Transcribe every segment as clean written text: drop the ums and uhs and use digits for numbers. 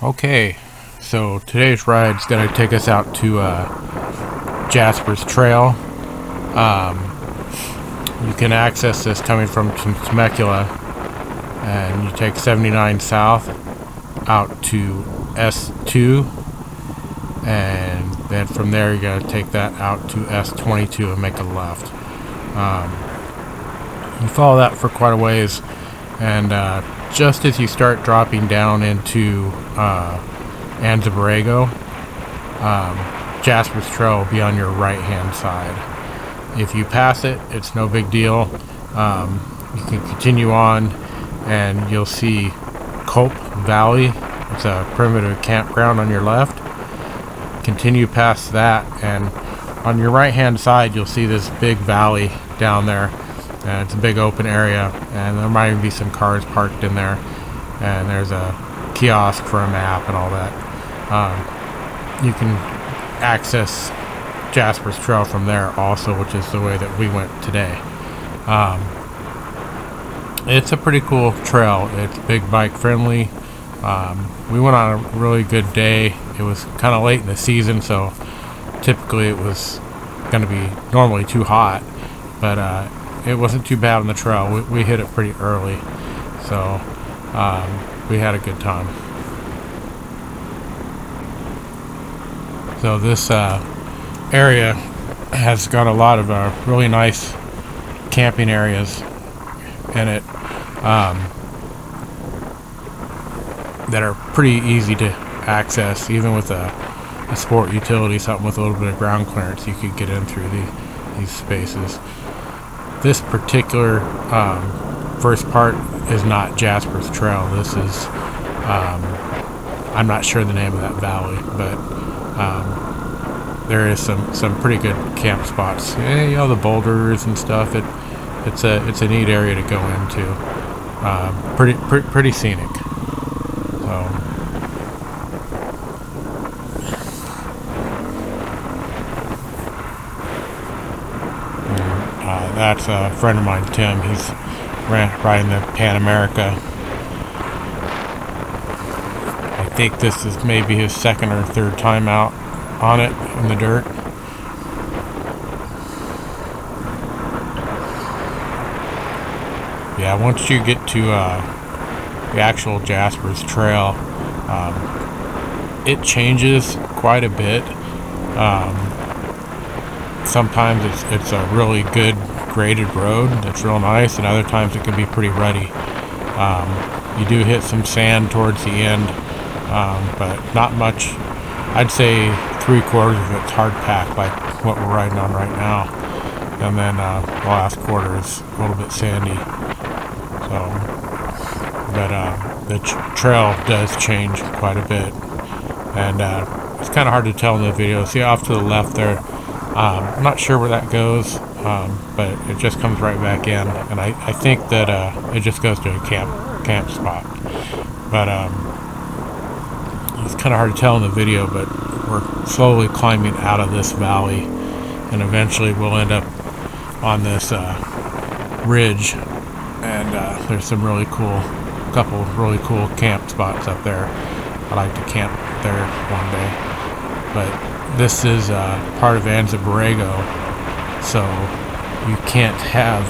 Okay, so today's ride is going to take us out to Jaspers Trail. You can access this coming from Temecula, and you take 79 south out to S2, and then from there you got to take that out to S22 and make a left. You follow that for quite a ways, and just as you start dropping down into Anza-Borrego, Jaspers Trail will be on your right hand side. If you pass it, it's no big deal. You can continue on and you'll see Culp Valley. It's a primitive campground on your left. Continue past that, and on your right hand side you'll see this big valley down there, and it's a big open area, and there might even be some cars parked in there, and there's a kiosk for a map and all that. You can access Jaspers Trail from there also, which is the way that we went today. It's a pretty cool trail. It's big bike friendly. We went on a really good day. It was kind of late in the season, so typically it was going to be normally too hot, but it wasn't too bad on the trail. We hit it pretty early, so we had a good time. So this area has got a lot of really nice camping areas in it that are pretty easy to access. Even with a sport utility, something with a little bit of ground clearance, you could get in through these spaces. This particular first part is not Jaspers Trail. This is I'm not sure the name of that valley, but there is some pretty good camp spots. You know, the boulders and stuff. It's a neat area to go into. Pretty scenic. So that's a friend of mine, Tim. He's riding the Pan America. I think this is maybe his second or third time out on it in the dirt. Yeah, once you get to the actual Jaspers Trail, it changes quite a bit. Sometimes it's a really good graded road that's real nice, and other times it can be pretty rutty. You do hit some sand towards the end, but not much. I'd say 3/4 of it's hard packed, like what we're riding on right now, and then the last quarter is a little bit sandy. So, but the trail does change quite a bit, and it's kind of hard to tell in the video. See off to the left there, I'm not sure where that goes, but it just comes right back in, and I think that it just goes to a camp spot. But it's kind of hard to tell in the video, but we're slowly climbing out of this valley, and eventually we'll end up on this ridge, and there's some couple really cool camp spots up there. I like to camp there one day. But this is part of Anza-Borrego, so you can't have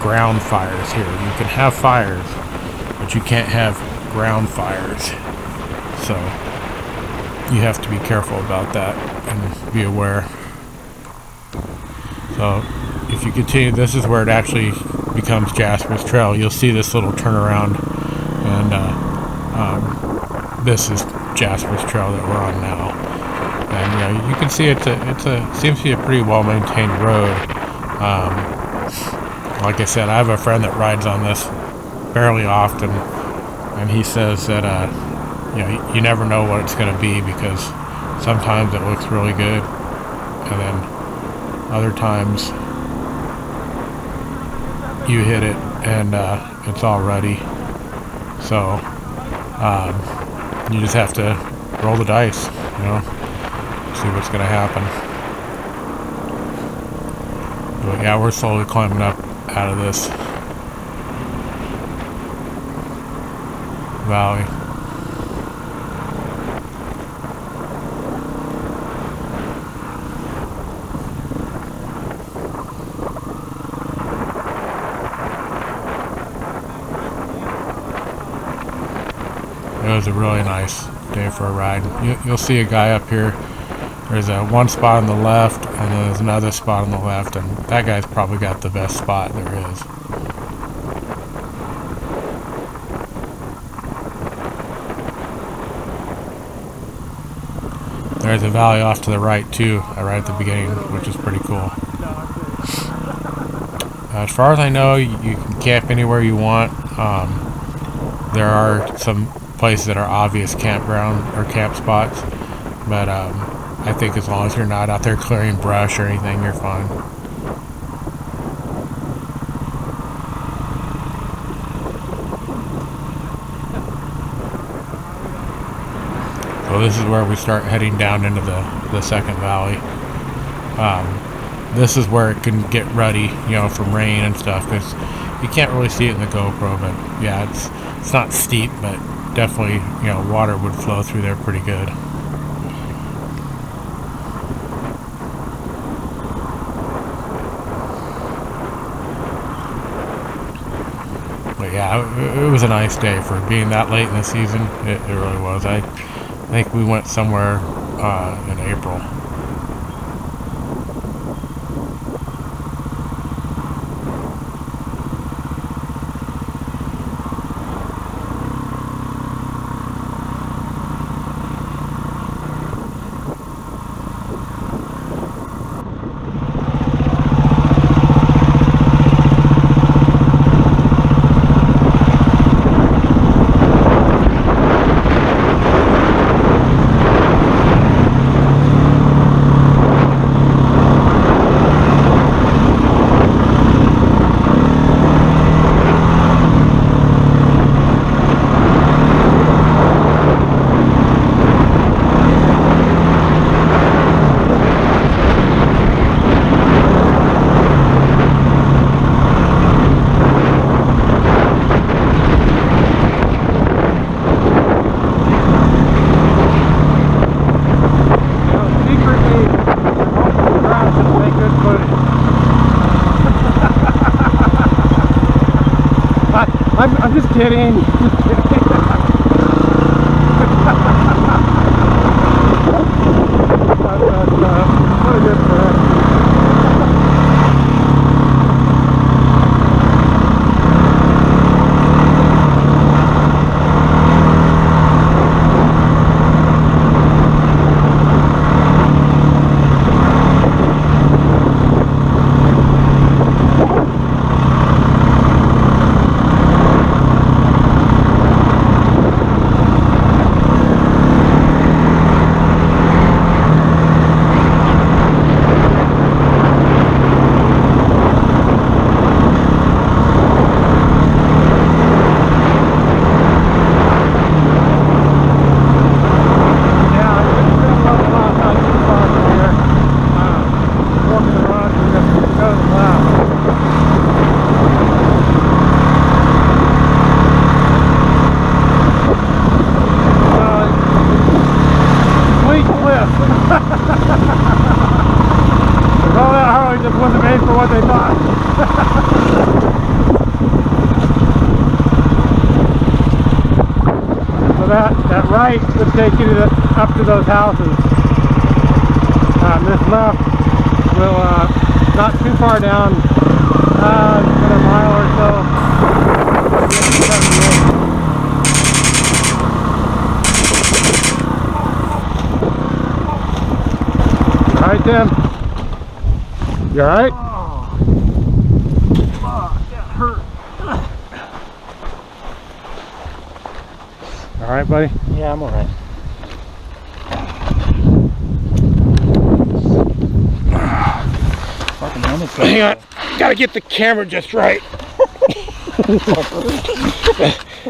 ground fires here. You can have fires, but you can't have ground fires. So you have to be careful about that and be aware. So if you continue, this is where it actually becomes Jaspers Trail. You'll see this little turnaround, and this is Jaspers Trail that we're on now. And you can see it seems to be a pretty well maintained road. Like I said, I have a friend that rides on this fairly often, and he says that you never know what it's going to be, because sometimes it looks really good, and then other times you hit it and it's all ruddy. So you just have to roll the dice, see what's going to happen. But yeah, we're slowly climbing up out of this valley. it was a really nice day for a ride. You'll see a guy up here. There's one spot on the left, and then there's another spot on the left, and that guy's probably got the best spot there is. There's a valley off to the right too, right at the beginning, which is pretty cool. As far as I know, you can camp anywhere you want. There are some places that are obvious campground or camp spots, but I think as long as you're not out there clearing brush or anything, you're fine. So this is where we start heading down into the second valley. This is where it can get ruddy, from rain and stuff, because you can't really see it in the GoPro, but yeah, it's not steep, but definitely, water would flow through there pretty good. But yeah, it was a nice day for being that late in the season. It really was. I think we went somewhere in April. I'm just kidding. What a good friend. All that Harley just wasn't made for what they thought. So that right would take you to up to those houses. This left will not too far down, another mile or so. All right, Tim. You alright? Oh, that hurt. Alright, buddy? Yeah, I'm alright. Fucking helmet's Hang on. Gotta get the camera just right.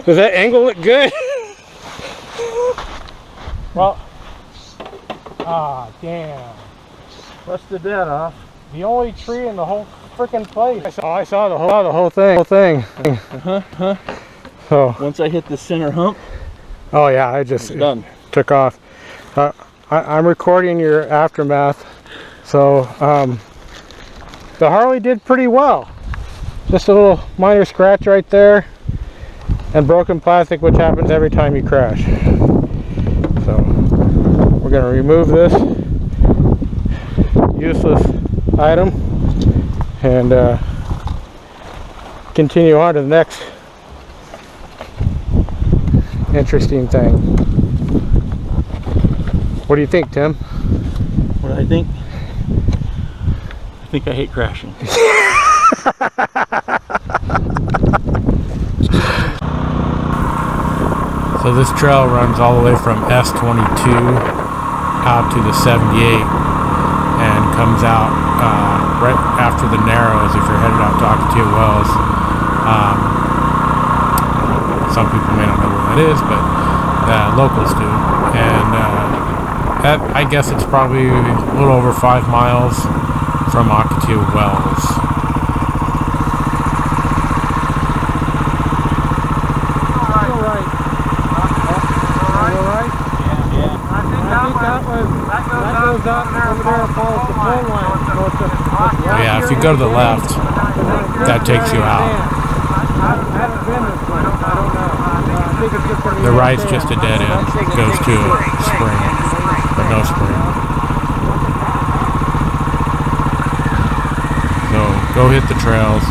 Does that angle look good? Well, damn. Busted that off. The only tree in the whole freaking place. I saw the whole thing. So Once I hit the center hump, oh yeah, I just done. Took off. I'm recording your aftermath. So the Harley did pretty well. Just a little minor scratch right there. and broken plastic, which happens every time you crash. So we're going to remove this useless item and continue on to the next interesting thing. What do you think, Tim? What I think? I think I hate crashing. So this trail runs all the way from S22 out to the 78 and comes out right after the Narrows if you're headed out to Ocotillo Wells. Some people may not know where that is, but locals do. And I guess it's probably a little over 5 miles from Ocotillo Wells. Oh yeah, if you go to the left, that takes you out. The right's just a dead end. Goes to a spring, but no spring. So go hit the trails.